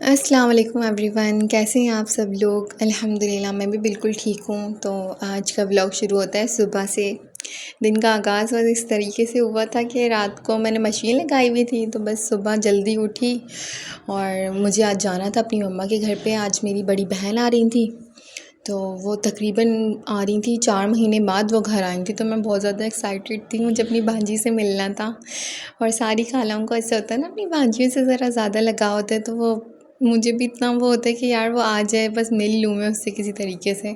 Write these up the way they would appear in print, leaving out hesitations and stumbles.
अस्सलाम वालेकुम एवरीवन, कैसे हैं आप सब लोग। अल्हम्दुलिल्लाह मैं भी बिल्कुल ठीक हूँ। तो आज का व्लॉग शुरू होता है सुबह से। दिन का आगाज़ बस इस तरीके से हुआ था कि रात को मैंने मशीन लगाई हुई थी, तो बस सुबह जल्दी उठी और मुझे आज जाना था अपनी मम्मा के घर पे। आज मेरी बड़ी बहन आ रही थी, तो वो तकरीबन आ रही थी 4 महीने बाद वो घर आई थी। तो मैं बहुत ज़्यादा एक्साइटेड थी, मुझे अपनी भांजी से मिलना था। और सारी खालाओं को ऐसा होता है ना, अपनी भांजियों से ज़रा ज़्यादा लगाव होता है, तो वो मुझे भी इतना वो होता है कि यार वो आ जाए, बस मिल लूँ मैं उससे किसी तरीके से।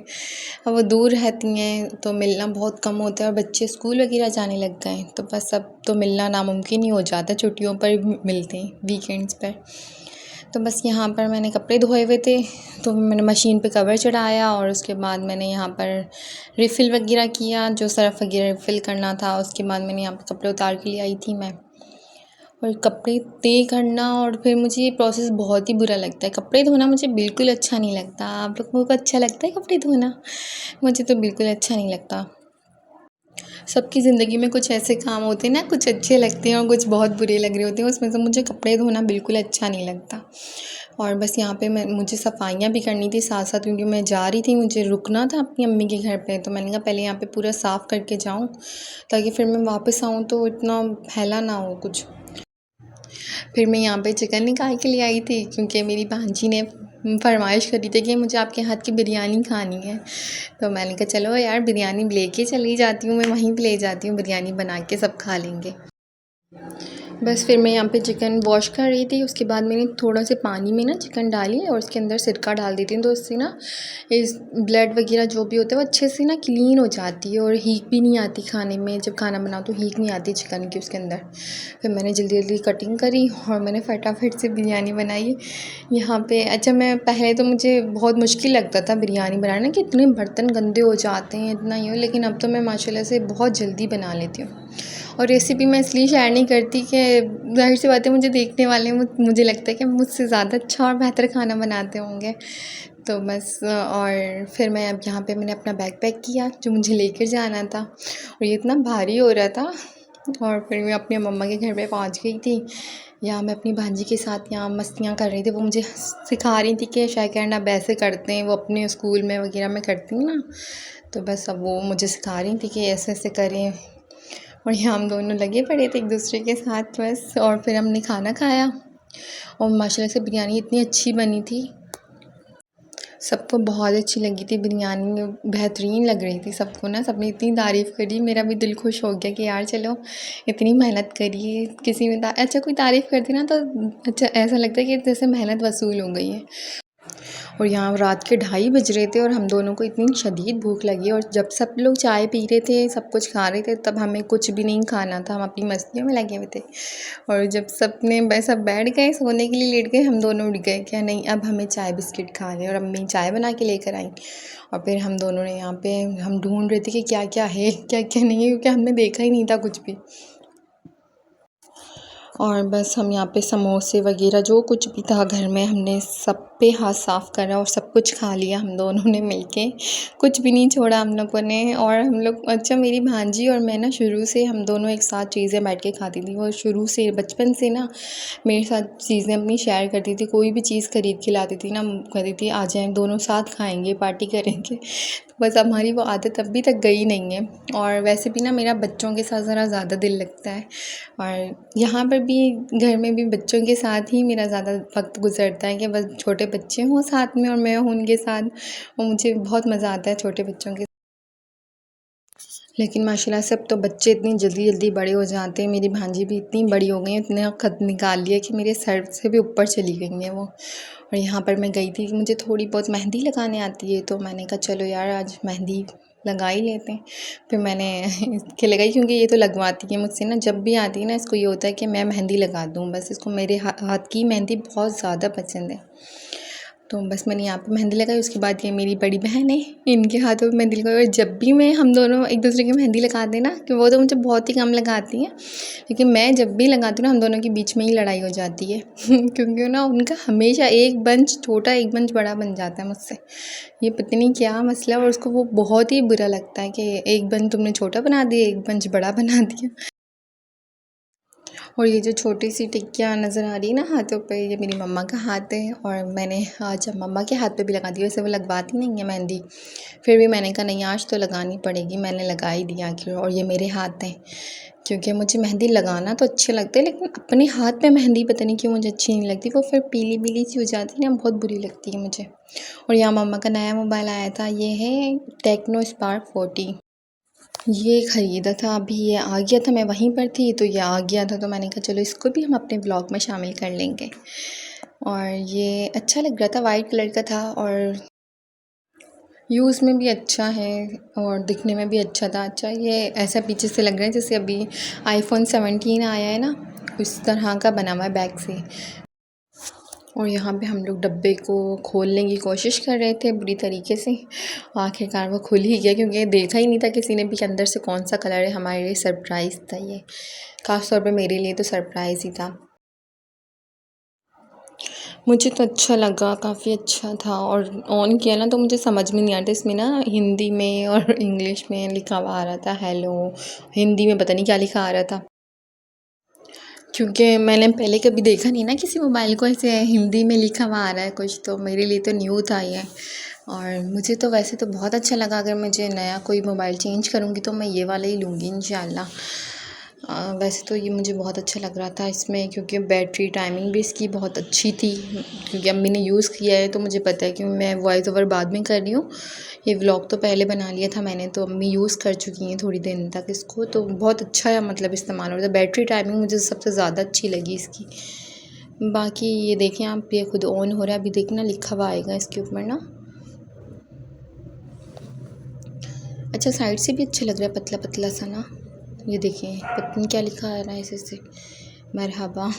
अब वो दूर रहती हैं तो मिलना बहुत कम होता है, और बच्चे स्कूल वगैरह जाने लग गए हैं, तो बस अब तो मिलना नामुमकिन ही हो जाता है। छुट्टियों पर मिलते हैं, वीकेंड्स पर। तो बस यहाँ पर मैंने कपड़े धोए हुए थे, तो मैंने मशीन पे कवर चढ़ाया और उसके बाद मैंने यहाँ पर रिफ़िल वगैरह किया, जो सर्फ़ वगैरह रिफ़िल करना था। उसके बाद मैंने यहाँ पर कपड़े उतार के ले आई थी मैं। और कपड़े तय करना, और फिर मुझे ये प्रोसेस बहुत ही बुरा लगता है। कपड़े धोना मुझे बिल्कुल अच्छा नहीं लगता। आप लोगों को अच्छा लगता है कपड़े धोना? मुझे तो बिल्कुल अच्छा नहीं लगता। सबकी ज़िंदगी में कुछ ऐसे काम होते हैं ना, कुछ अच्छे लगते हैं और कुछ बहुत बुरे लग रहे होते हैं। उसमें से मुझे कपड़े धोना बिल्कुल अच्छा नहीं लगता। और बस यहाँ पे मुझे सफाइयाँ भी करनी थी साथ साथ, क्योंकि मैं जा रही थी, मुझे रुकना था अपनी अम्मी के घर पे। तो मैंने कहा पहले यहाँ पे पूरा साफ़ करके जाऊँ, ताकि फिर मैं वापस आऊँ तो इतना फैला ना हो कुछ। फिर मैं यहाँ पे चिकन निकाल के ले आई थी, क्योंकि मेरी भांजी ने फरमाइश करी थी कि मुझे आपके हाथ की बिरयानी खानी है। तो मैंने कहा चलो यार, बिरयानी लेके चली जाती हूँ, मैं वहीं पे ले जाती हूँ, बिरयानी बना के सब खा लेंगे। बस फिर मैं यहाँ पे चिकन वॉश कर रही थी। उसके बाद मैंने थोड़ा से पानी में ना चिकन डाली और उसके अंदर सिरका डाल देती हूँ, तो उससे ना इस ब्लड वगैरह जो भी होता है वो अच्छे से ना क्लीन हो जाती है, और हीक भी नहीं आती खाने में। जब खाना बनाओ तो हीक नहीं आती चिकन की उसके अंदर। फिर मैंने जल्दी जल्दी कटिंग करी और मैंने फटाफट से बिरयानी बनाई यहाँ पे। अच्छा, मैं पहले तो मुझे बहुत मुश्किल लगता था बिरयानी बनाना, कि इतने बर्तन गंदे हो जाते हैं, इतना ही हो, लेकिन अब तो मैं माशाल्लाह से बहुत जल्दी बना लेती हूँ। और रेसिपी मैं इसलिए शेयर नहीं करती कि ज़ाहिर सी बात है, मुझे देखने वाले मुझे लगता है कि मुझसे ज़्यादा अच्छा और बेहतर खाना बनाते होंगे। तो बस और फिर मैं अब यहाँ पे मैंने अपना बैग पैक किया जो मुझे लेकर जाना था, और ये इतना भारी हो रहा था। और फिर मैं अपनी मम्मा के घर पे पहुँच गई थी। यहाँ मैं अपनी भांजी के साथ यहाँ मस्तियाँ कर रही थी। वो मुझे सिखा रही थी कि शायद अब ऐसे करते हैं, वो अपने स्कूल में वगैरह में करती हैं ना। तो बस अब वो मुझे सिखा रही थी कि ऐसे ऐसे करें, और यहाँ हम दोनों लगे पड़े थे एक दूसरे के साथ बस। और फिर हमने खाना खाया, और माशाल्लाह से बिरयानी इतनी अच्छी बनी थी, सबको बहुत अच्छी लगी थी बिरयानी, बेहतरीन लग रही थी सबको ना। सबने इतनी तारीफ़ करी, मेरा भी दिल खुश हो गया कि यार चलो इतनी मेहनत करी। किसी ने अच्छा कोई तारीफ़ करती ना, तो अच्छा ऐसा लगता है कि जैसे मेहनत वसूल हो गई है। और यहाँ रात के 2:30 बज रहे थे और हम दोनों को इतनी शदीद भूख लगी, और जब सब लोग चाय पी रहे थे, सब कुछ खा रहे थे, तब हमें कुछ भी नहीं खाना था, हम अपनी मस्तियों में लगे हुए थे। और जब सब बैठ गए सोने के लिए, लेट गए, हम दोनों उठ गए क्या नहीं अब हमें चाय बिस्किट खाने, और अम्मी चाय बना के लेकर आई। और फिर हम दोनों ने यहाँ पे हम ढूंढ रहे थे कि क्या क्या है क्या क्या नहीं है, क्योंकि हमने देखा ही नहीं था कुछ भी। और बस हम यहाँ पे समोसे वगैरह जो कुछ भी था घर में, हमने सब पे हाथ साफ़ करा और सब कुछ खा लिया हम दोनों ने मिलके। कुछ भी नहीं छोड़ा हम लोगों ने। और हम लोग अच्छा, मेरी भांजी और मैं ना शुरू से हम दोनों एक साथ चीज़ें बैठ के खाती थी। वो शुरू से बचपन से ना मेरे साथ चीज़ें अपनी शेयर करती थी। कोई भी चीज़ ख़रीद के लाती थी ना, कहती थी आ जाएँ दोनों साथ खाएँगे, पार्टी करेंगे। बस हमारी वो आदत अभी तक गई नहीं है। और वैसे भी ना मेरा बच्चों के साथ ज़रा ज़्यादा दिल लगता है, और यहाँ पर भी घर में भी बच्चों के साथ ही मेरा ज़्यादा वक्त गुजरता है, कि बस छोटे बच्चे हों साथ में और मैं हूँ उनके साथ। और मुझे बहुत मज़ा आता है छोटे बच्चों के। लेकिन माशाल्लाह से अब तो बच्चे इतनी जल्दी जल्दी बड़े हो जाते हैं। मेरी भांजी भी इतनी बड़ी हो गई है, इतना ख़त निकाल लिया कि मेरे सर से भी ऊपर चली गई हैं वो। और यहाँ पर मैं गई थी, मुझे थोड़ी बहुत मेहंदी लगाने आती है, तो मैंने कहा चलो यार आज मेहंदी लगा ही लेते हैं। फिर मैंने इसके लगाई, क्योंकि ये तो लगवाती है मुझसे ना, जब भी आती है ना इसको ये होता है कि मैं मेहंदी लगा दूँ। बस इसको मेरे हाथ की मेहंदी बहुत ज़्यादा पसंद है। तो बस मैंने यहाँ पे मेहंदी लगाई। उसके बाद ये मेरी बड़ी बहन है, इनके हाथों में मेहंदी लगाई। और जब भी मैं हम दोनों एक दूसरे की मेहंदी लगाते हैं ना, कि वो तो मुझे बहुत ही कम लगाती हैं, लेकिन मैं जब भी लगाती हूँ ना, हम दोनों के बीच में ही लड़ाई हो जाती है क्योंकि ना उनका हमेशा एक बंच छोटा एक बंच बड़ा बन जाता है मुझसे। ये पता नहीं क्या मसला है, और उसको वो बहुत ही बुरा लगता है कि एक बंच तुमने छोटा बना दिया, एक बंच बड़ा बना दिया। और ये जो छोटी सी टिक्कियाँ नज़र आ रही है ना हाथों पे, ये मेरी मम्मा का हाथ है और मैंने आज मम्मा के हाथ पे भी लगा दी। वैसे वो लगवाती नहीं है मेहंदी, फिर भी मैंने कहा नहीं आज तो लगानी पड़ेगी, मैंने लगा ही दिया आखिर। और ये मेरे हाथ हैं, क्योंकि मुझे मेहंदी लगाना तो अच्छे लगते हैं लेकिन अपने हाथ पे मेहंदी पता नहीं क्यों मुझे अच्छी नहीं लगती, वो फिर पीली पीली सी हो जाती है ना, बहुत बुरी लगती है मुझे। और यहाँ मम्मा का नया मोबाइल आया था, ये है टेक्नो स्पार्क 40। ये ख़रीदा था अभी, ये आ गया था, मैं वहीं पर थी तो ये आ गया था, तो मैंने कहा चलो इसको भी हम अपने ब्लॉग में शामिल कर लेंगे। और ये अच्छा लग रहा था, वाइट कलर का था और यूज़ में भी अच्छा है और दिखने में भी अच्छा था। अच्छा ये ऐसा पीछे से लग रहा है जैसे अभी आईफोन 17 आया है ना, उस तरह का बना हुआ है बैक से। और यहाँ पे हम लोग डब्बे को खोलने की कोशिश कर रहे थे बुरी तरीके से, आखिरकार वो खुल ही गया, क्योंकि देखा ही नहीं था किसी ने भी कि अंदर से कौन सा कलर है। हमारे लिए सरप्राइज़ था ये, ख़ास तौर पे मेरे लिए तो सरप्राइज़ ही था। मुझे तो अच्छा लगा, काफ़ी अच्छा था। और ऑन किया ना तो मुझे समझ में नहीं आ रहा था, इसमें ना हिंदी में और इंग्लिश में लिखा हुआ आ रहा था हेलो, हिंदी में पता नहीं क्या लिखा आ रहा था, क्योंकि मैंने पहले कभी देखा नहीं ना किसी मोबाइल को ऐसे हिंदी में लिखा हुआ आ रहा है कुछ, तो मेरे लिए तो न्यू था ये। और मुझे तो वैसे तो बहुत अच्छा लगा, अगर मुझे नया कोई मोबाइल चेंज करूँगी तो मैं ये वाला ही लूँगी इंशाल्लाह। वैसे तो ये मुझे बहुत अच्छा लग रहा था इसमें, क्योंकि बैटरी टाइमिंग भी इसकी बहुत अच्छी थी, क्योंकि अम्मी ने यूज़ किया है तो मुझे पता है कि मैं वॉइस ओवर बाद में कर रही हूँ। ये व्लॉग तो पहले बना लिया था मैंने, तो अम्मी यूज़ कर चुकी हैं थोड़ी दिन तक इसको, तो बहुत अच्छा है, मतलब इस्तेमाल हो रहा था। बैटरी टाइमिंग मुझे सबसे ज़्यादा अच्छी लगी इसकी। बाकी ये देखें आप, ये खुद ऑन हो रहा है, अभी देखना लिखा हुआ आएगा इसके ऊपर ना। अच्छा साइड से भी अच्छा लग रहा है, पतला पतला सा ना, ये देखें पता नहीं क्या लिखा आ रहा है ऐसे मरहबा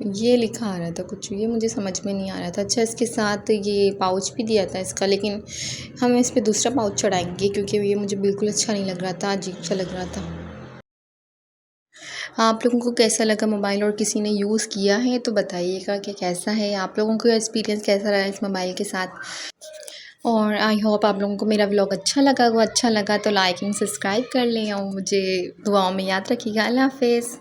ये लिखा आ रहा था कुछ, ये मुझे समझ में नहीं आ रहा था। अच्छा इसके साथ ये पाउच भी दिया था इसका, लेकिन हम इस पे दूसरा पाउच चढ़ाएंगे क्योंकि ये मुझे बिल्कुल अच्छा नहीं लग रहा था, अजीब सा लग रहा था। आप लोगों को कैसा लगा मोबाइल, और किसी ने यूज़ किया है तो बताइएगा कि कैसा है, आप लोगों का एक्सपीरियंस कैसा रहा इस मोबाइल के साथ। और आई होप आप लोगों को मेरा व्लॉग अच्छा लगा, वो अच्छा लगा तो लाइक एंड सब्सक्राइब कर लें और मुझे दुआओं में याद रखिएगा। अल्लाह हाफ़िज़।